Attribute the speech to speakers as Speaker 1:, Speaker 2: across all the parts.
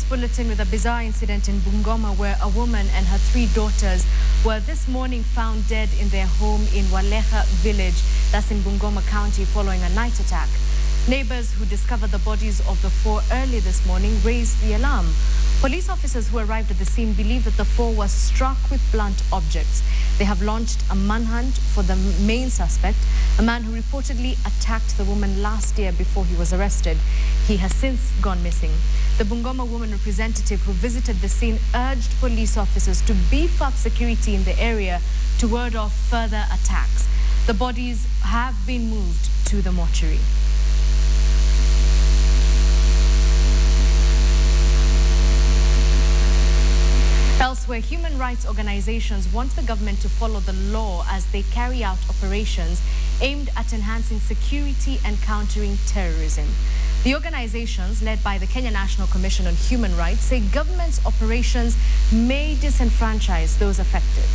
Speaker 1: Bulletin with a bizarre incident in Bungoma where a woman and her 3 daughters were this morning found dead in their home in Waleha village, that's in Bungoma County, following a night attack. Neighbors who discovered the bodies of the 4 early this morning raised the alarm. Police officers who arrived at the scene believe that the 4 were struck with blunt objects. They have launched a manhunt for the main suspect, a man who reportedly attacked the woman last year before he was arrested. He has since gone missing. The Bungoma woman representative who visited the scene urged police officers to beef up security in the area to ward off further attacks. The bodies have been moved to the mortuary. Elsewhere, human rights organizations want the government to follow the law as they carry out operations aimed at enhancing security and countering terrorism. The organizations, led by the Kenya National Commission on Human Rights, say government's operations may disenfranchise those affected.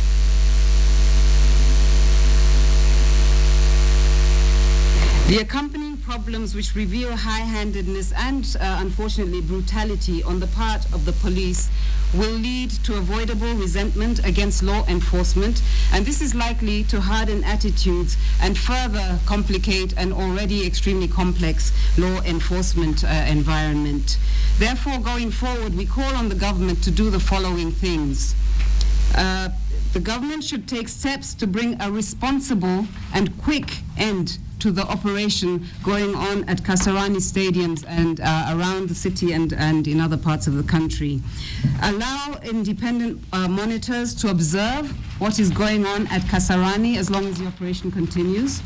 Speaker 2: The accompanying problems which reveal high-handedness and, unfortunately, brutality on the part of the police will lead to avoidable resentment against law enforcement, and this is likely to harden attitudes and further complicate an already extremely complex law enforcement environment. Therefore, going forward, we call on the government to do the following things. The government should take steps to bring a responsible and quick end to the operation going on at Kasarani stadiums and around the city and in other parts of the country. Allow independent monitors to observe what is going on at Kasarani as long as the operation continues.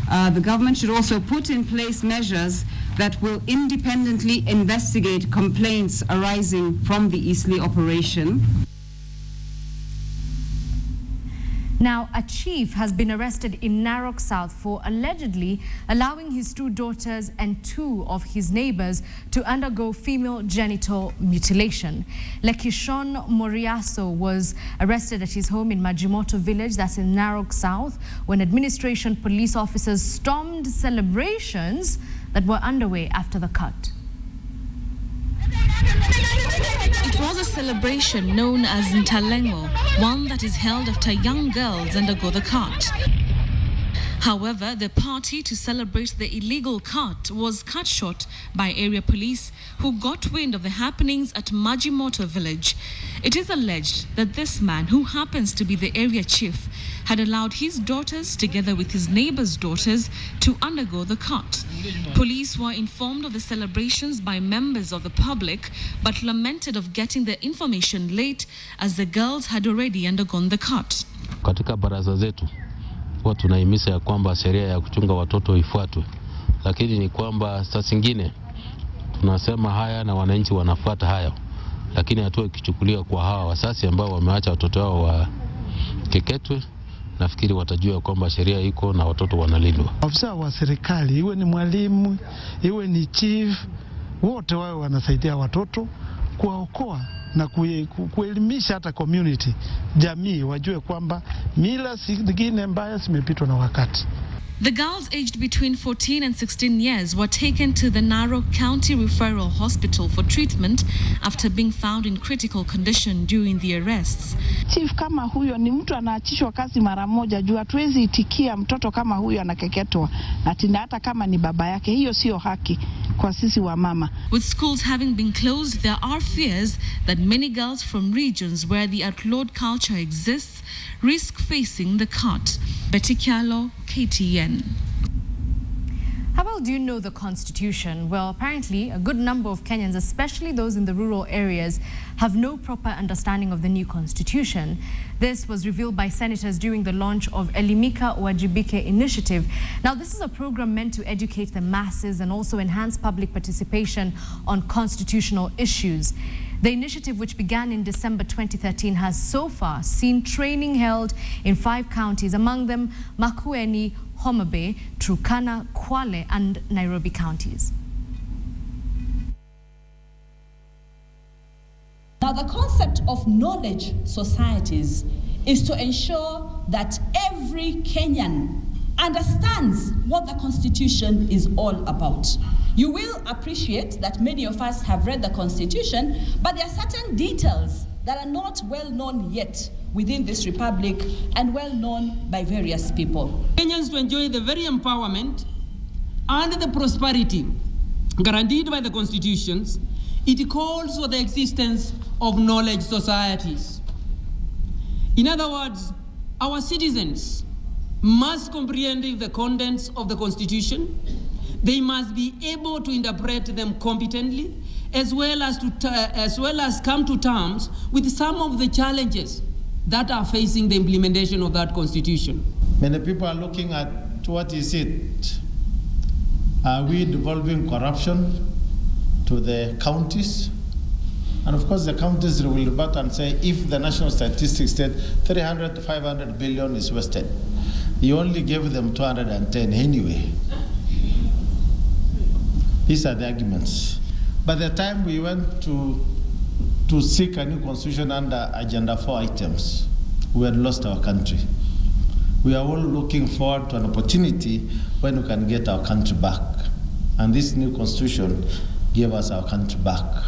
Speaker 2: The government should also put in place measures that will independently investigate complaints arising from the Eastleigh operation.
Speaker 1: Now, a chief has been arrested in Narok South for allegedly allowing his 2 daughters and 2 of his neighbors to undergo female genital mutilation. Lekishon Moriaso was arrested at his home in Majimoto village, that's in Narok South, when administration police officers stormed celebrations that were underway after the cut.
Speaker 3: It was a celebration known as Ntalengo, one that is held after young girls undergo the cut. However, the party to celebrate the illegal cut was cut short by area police who got wind of the happenings at Majimoto village. It is alleged that this man, who happens to be the area chief, had allowed his daughters together with his neighbors' daughters to undergo the cut. Police were informed of the celebrations by members of the public but lamented of getting the information late as the girls had already undergone the cut.
Speaker 4: Katika baraza zetu huwa tunahimiza ya kwamba sheria ya kuchunga watoto ifuatwe, lakini ni kwamba saa zingine tunasema haya na wananchi wanafuata hayo, lakini hatua ikichukuliwa kwa hawa wasasi ambao wameacha watoto wao wakeketwe, nafikiri watajua kwamba sheria iko na watoto wanalindwa.
Speaker 5: Afisa wa serikali, iwe ni mwalimu, iwe ni chief, wote wao wanasaidia watoto kuwaokoa na kuelimisha hata community, jamii wajue kwamba mila zingine mbaya zimepitwa na wakati.
Speaker 3: The girls aged between 14 and 16 years were taken to the Narok County Referral Hospital for treatment after being found in critical condition during the arrests.
Speaker 6: Chief kama huyo ni mtu anaachishwa kazi mara moja, juu hatuwezi itikia mtoto kama huyo anakeketwa na hata kama ni baba yake. Hiyo sio haki kwa sisi wa mama.
Speaker 3: With schools having been closed, there are fears that many girls from regions where the outlawed culture exists risk facing the cut. Betty Kyalo, KTN.
Speaker 1: How well do you know the Constitution? Well, apparently a good number of Kenyans, especially those in the rural areas, have no proper understanding of the new Constitution. This was revealed by senators during the launch of Elimika Uwajibike initiative. Now, this is a program meant to educate the masses and also enhance public participation on constitutional issues. The initiative, which began in December 2013, has so far seen training held in 5 counties, among them Makueni, Homa Bay, Turkana, Kwale, and Nairobi counties.
Speaker 7: Now, the concept of knowledge societies is to ensure that every Kenyan understands what the Constitution is all about. You will appreciate that many of us have read the Constitution, but there are certain details that are not well known yet within this republic and well known by various people.
Speaker 8: Kenyans to enjoy the very empowerment and the prosperity guaranteed by the constitutions, it calls for the existence of knowledge societies. In other words, our citizens must comprehend the contents of the Constitution. They must be able to interpret them competently, as well as come to terms with some of the challenges that are facing the implementation of that Constitution.
Speaker 9: Many people are looking at what is it? Are we devolving corruption to the counties? And of course, the counties will rebut and say, if the national statistics said 300 to 500 billion is wasted, you only gave them 210 anyway. These are the arguments. By the time we went to seek a new constitution under Agenda 4 items, we had lost our country. We are all looking forward to an opportunity when we can get our country back. And this new constitution gave us our country back.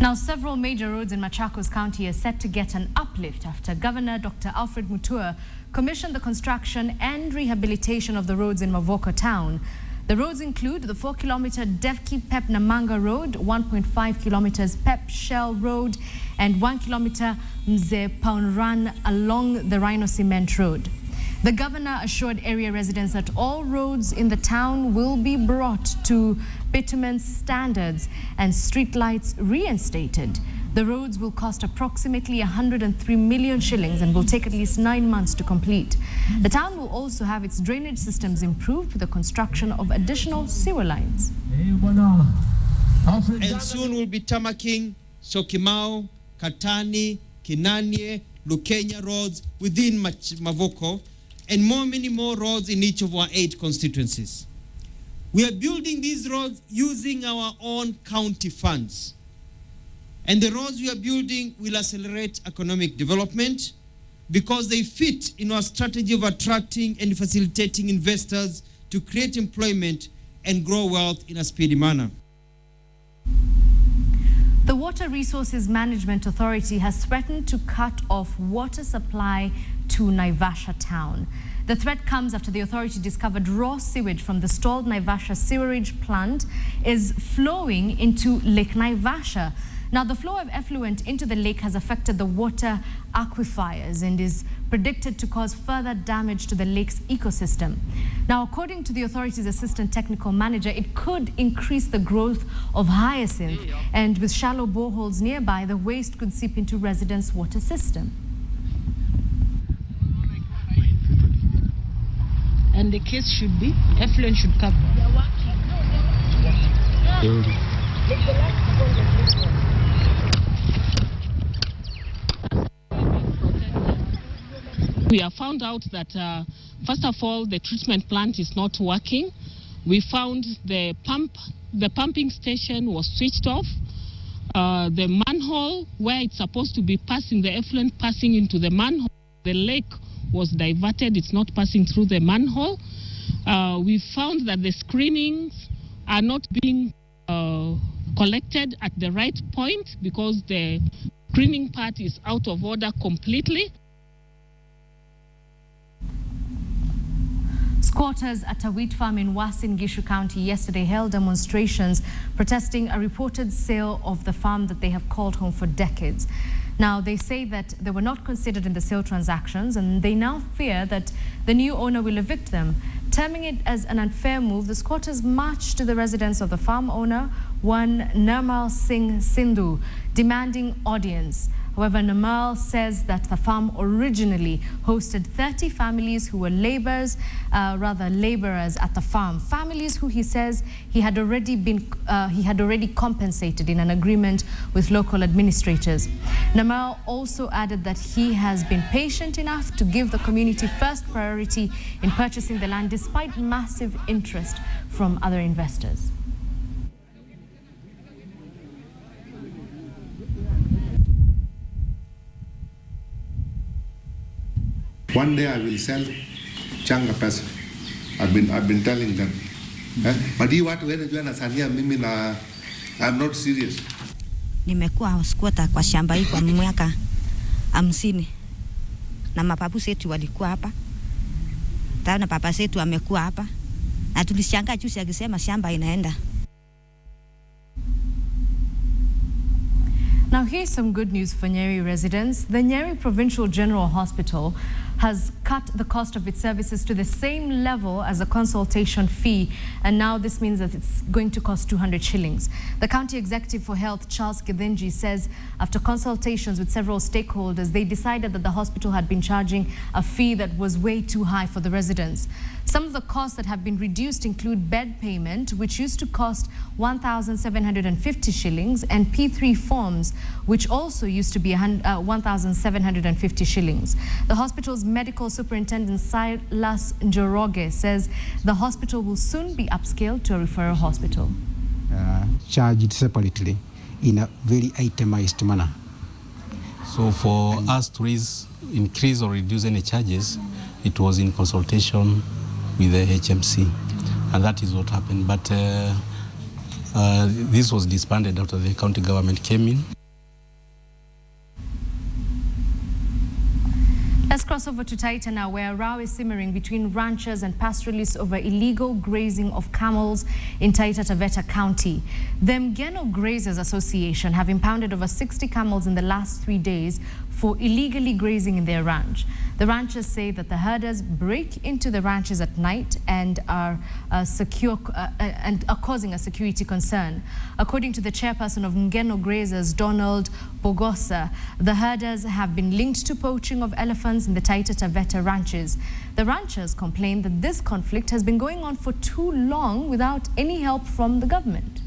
Speaker 1: Now, several major roads in Machakos County are set to get an uplift after Governor Dr. Alfred Mutua commissioned the construction and rehabilitation of the roads in Mavoko town. The roads include the 4-kilometer Devki Pep Namanga Road, 1.5 kilometers Pep Shell Road, and 1 kilometer Mze Paunran along the Rhino Cement Road. The governor assured area residents that all roads in the town will be brought to bitumen standards and streetlights reinstated. The roads will cost approximately 103 million shillings and will take at least 9 months to complete. The town will also have its drainage systems improved with the construction of additional sewer lines.
Speaker 10: And soon we'll be tamaking Sokimau, Katani, Kinanie, Lukenya roads within Mavoko, and many more roads in each of our 8 constituencies. We are building these roads using our own county funds. And the roads we are building will accelerate economic development because they fit in our strategy of attracting and facilitating investors to create employment and grow wealth in a speedy manner.
Speaker 1: The Water Resources Management Authority has threatened to cut off water supply to Naivasha town. The threat comes after the authority discovered raw sewage from the stalled Naivasha sewerage plant is flowing into Lake Naivasha. Now, the flow of effluent into the lake has affected the water aquifers and is predicted to cause further damage to the lake's ecosystem. Now, according to the authority's assistant technical manager, it could increase the growth of hyacinth, and with shallow boreholes nearby, the waste could seep into residents' water system.
Speaker 11: And the case should be, effluent should come.
Speaker 12: We have found out that, first of all, the treatment plant is not working. We found the pumping station was switched off. The manhole where it's supposed to be passing, the effluent passing into the manhole, the lake was diverted. It's not passing through the manhole. We found that the screenings are not being collected at the right point because the screening part is out of order completely.
Speaker 1: Squatters at a wheat farm in Uasin Gishu County yesterday held demonstrations protesting a reported sale of the farm that they have called home for decades. Now, they say that they were not considered in the sale transactions, and they now fear that the new owner will evict them. Terming it as an unfair move, the squatters marched to the residence of the farm owner, one Nirmal Singh Sindhu, demanding audience. However, Nirmal says that the farm originally hosted 30 families who were laborers at the farm. Families who he says he had already compensated in an agreement with local administrators. Nirmal also added that he has been patient enough to give the community first priority in purchasing the land despite massive interest from other investors.
Speaker 13: One day I will sell Changa Pesa. I've been telling them. But hii watu wengi wanasania mimi na I'm not serious.
Speaker 14: Nimekuwa squatter kwa shamba hii kwa miaka 50. Na mapapu zetu walikuwa hapa. Tana papa zetu amekuwa hapa. Na tulishangaa juzi akisema shamba inaenda.
Speaker 1: Now here's some good news for Nyeri residents. The Nyeri Provincial General Hospital has cut the cost of its services to the same level as a consultation fee, and now this means that it's going to cost 200 shillings. The County Executive for Health, Charles Githinji, says after consultations with several stakeholders, they decided that the hospital had been charging a fee that was way too high for the residents. Some of the costs that have been reduced include bed payment, which used to cost 1,750 shillings, and P3 forms, which also used to be 1,750 shillings. The hospital's medical superintendent, Silas Njoroge, says the hospital will soon be upscaled to a referral hospital.
Speaker 15: Charged separately in a very itemized manner.
Speaker 4: So for us to increase or reduce any charges, it was in consultation with the HMC, and that is what happened. But this was disbanded after the county government came in.
Speaker 1: Let's cross over to Taita now, where a row is simmering between ranchers and pastoralists over illegal grazing of camels in Taita Taveta County. The Mgeno Grazers Association have impounded over 60 camels in the last 3 days for illegally grazing in their ranch. The ranchers say that the herders break into the ranches at night and are causing a security concern. According to the chairperson of Mgeno Grazers, Donald Bogosa, the herders have been linked to poaching of elephants in the Taita Taveta ranches. The ranchers complain that this conflict has been going on for too long without any help from the government.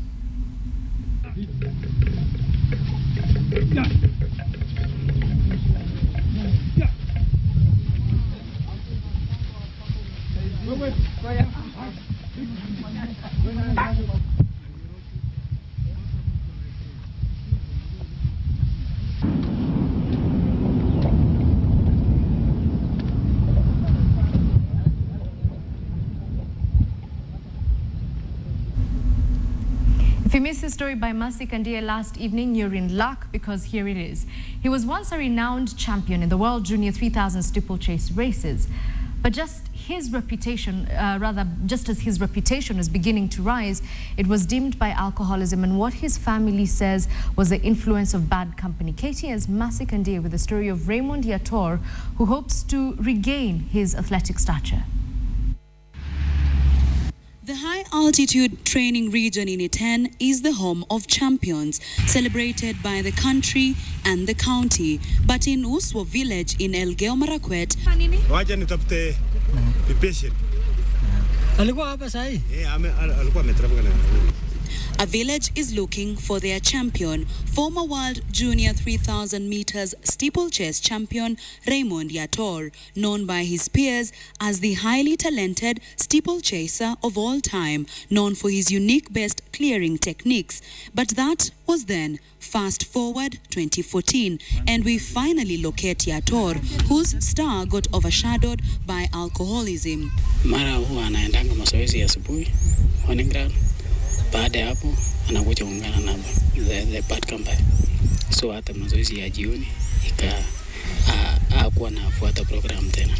Speaker 1: If you missed this story by Mercy Kandia last evening, you're in luck, because here it is. He was once a renowned champion in the World Junior 3000 steeplechase races. But just as his reputation was beginning to rise, it was dimmed by alcoholism and what his family says was the influence of bad company. KTN's Mercy Kandia with the story of Raymond Yator, who hopes to regain his athletic stature.
Speaker 16: The high-altitude training region in Iten is the home of champions, celebrated by the country and the county. But in Uswo village in Elgeyo Marakwet,
Speaker 17: wacha nitafute patient. Alikuwa hapa sahi? Alikuwa ametrafuka na.
Speaker 16: A village is looking for their champion, former World Junior 3000 meters steeplechase champion Raymond Yator, known by his peers as the highly talented steeplechaser of all time, known for his unique best clearing techniques. But that was then. Fast forward 2014, and we finally locate Yator, whose star got overshadowed by alcoholism.
Speaker 18: Mara huwa anaendanga mazoezi asubuhi, morning ground. Baada ya hapo anakuja kuungana na the bad company. So hata mazoezi ya jioni hakuwa nafuata program tena.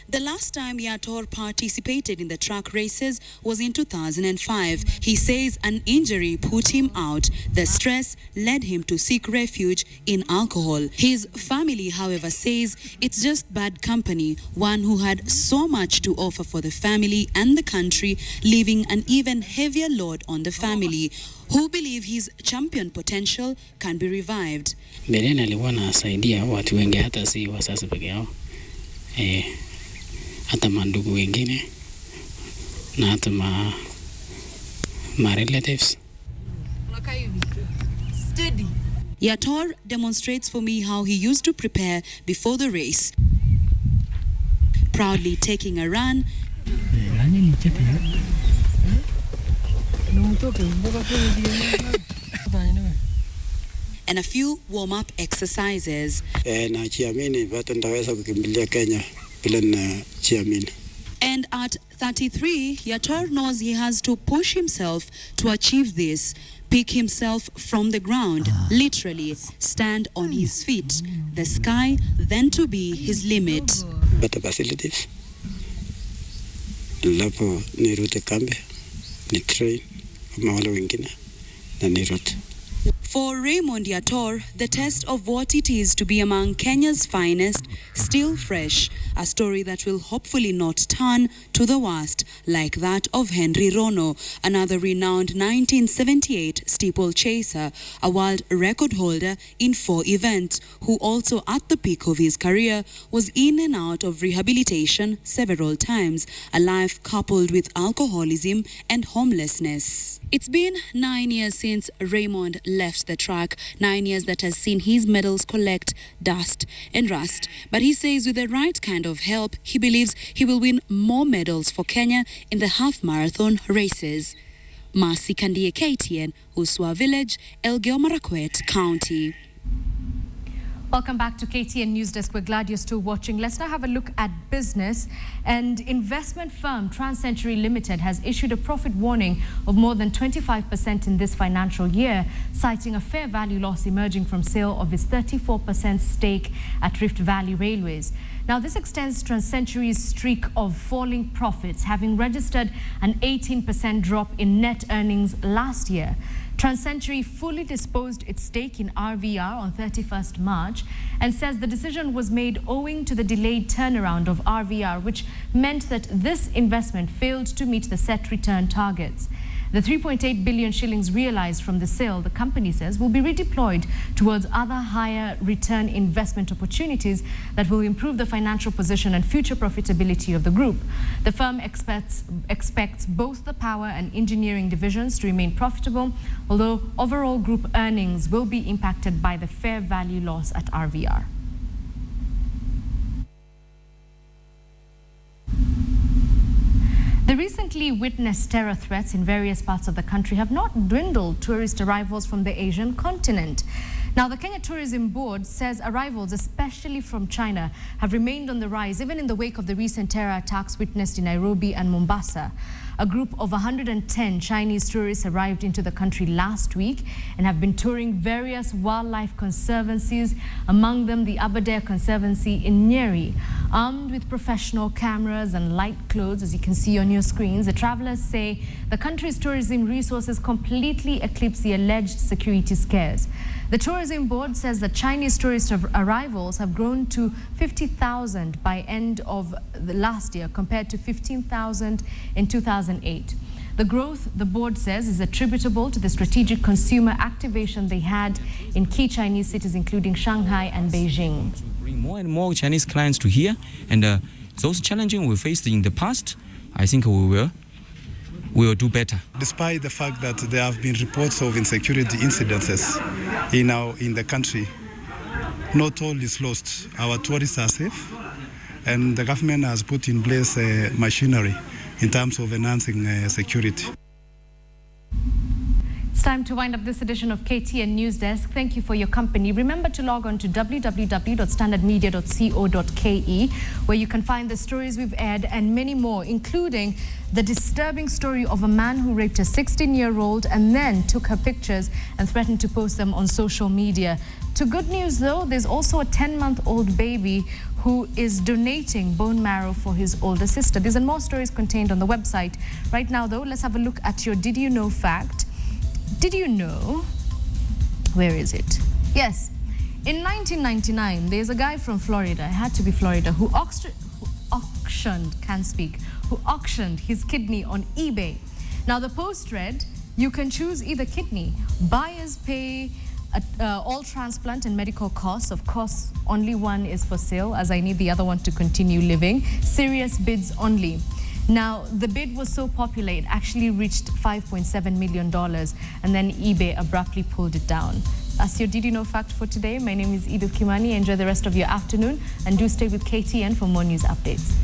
Speaker 16: The last time Yator participated in the track races was in 2005. He says an injury put him out. The stress led him to seek refuge in alcohol. His family, however, says it's just bad company, one who had so much to offer for the family and the country, leaving an even heavier load on the family, who believe his champion potential can be revived.
Speaker 18: Mbeleni alikuwa anasaidia watu wengi, hata si wa sasa peke yao. Hata mandugu wengine na hata ma relatives.
Speaker 16: Steady. Yator demonstrates for me how he used to prepare before the race, proudly taking a run and a few warm-up exercises.
Speaker 18: Najiamini hata nitaweza kukimbilia Kenya bila najiamini.
Speaker 16: And at 33, Yator knows he has to push himself to achieve this. Pick himself from the ground, literally stand on his feet. The sky then to be his limit.
Speaker 18: Better facilities. Lapo ni route kambe, ni train, kama wale wengine, na ni route.
Speaker 16: For Raymond Yator, the test of what it is to be among Kenya's finest still fresh, a story that will hopefully not turn to the worst, like that of Henry Rono, another renowned 1978 steeplechaser, a world record holder in 4 events, who also at the peak of his career was in and out of rehabilitation several times, a life coupled with alcoholism and homelessness. It's been 9 years since Raymond left the track, 9 years that has seen his medals collect dust and rust. But he says with the right kind of help, he believes he will win more medals for Kenya in the half-marathon races. Masi Kandie, KTN, Uswa Village, Elgeyo Marakwet County.
Speaker 1: Welcome back to KTN Newsdesk. We're glad you're still watching. Let's now have a look at business. And investment firm TransCentury Limited has issued a profit warning of more than 25% in this financial year, citing a fair value loss emerging from sale of its 34% stake at Rift Valley Railways. Now, this extends TransCentury's streak of falling profits, having registered an 18% drop in net earnings last year. TransCentury fully disposed its stake in RVR on 31st March and says the decision was made owing to the delayed turnaround of RVR, which meant that this investment failed to meet the set return targets. The 3.8 billion shillings realized from the sale, the company says, will be redeployed towards other higher return investment opportunities that will improve the financial position and future profitability of the group. The firm expects both the power and engineering divisions to remain profitable, although overall group earnings will be impacted by the fair value loss at RVR. The recently witnessed terror threats in various parts of the country have not dwindled tourist arrivals from the Asian continent. Now, the Kenya Tourism Board says arrivals, especially from China, have remained on the rise, even in the wake of the recent terror attacks witnessed in Nairobi and Mombasa. A group of 110 Chinese tourists arrived into the country last week and have been touring various wildlife conservancies, among them the Aberdare Conservancy in Nyeri. Armed with professional cameras and light clothes, as you can see on your screens, the travelers say the country's tourism resources completely eclipse the alleged security scares. The Tourism Board says that Chinese tourist arrivals have grown to 50,000 by end of the last year, compared to 15,000 in 2008. The growth, the board says, is attributable to the strategic consumer activation they had in key Chinese cities, including Shanghai and Beijing.
Speaker 19: Bring more and more Chinese clients to here, and those challenges we faced in the past, I think we will do better.
Speaker 20: Despite the fact that there have been reports of insecurity incidences in the country, not all is lost. Our tourists are safe, and the government has put in place machinery in terms of enhancing security.
Speaker 1: It's time to wind up this edition of KTN Newsdesk. Thank you for your company. Remember to log on to www.standardmedia.co.ke, where you can find the stories we've aired and many more, including the disturbing story of a man who raped a 16-year-old and then took her pictures and threatened to post them on social media. To good news, though, there's also a 10-month-old baby who is donating bone marrow for his older sister. These and more stories contained on the website. Right now, though, let's have a look at your Did You Know fact. Did you know, where is it? Yes, in 1999, there's a guy from Florida, it had to be Florida, who auctioned his kidney on eBay. Now the post read, you can choose either kidney. Buyers pay all transplant and medical costs. Of course, only one is for sale, as I need the other one to continue living. Serious bids only. Now, the bid was so popular, it actually reached $5.7 million, and then eBay abruptly pulled it down. That's your Did You Know fact for today. My name is Idil Kimani. Enjoy the rest of your afternoon, and do stay with KTN for more news updates.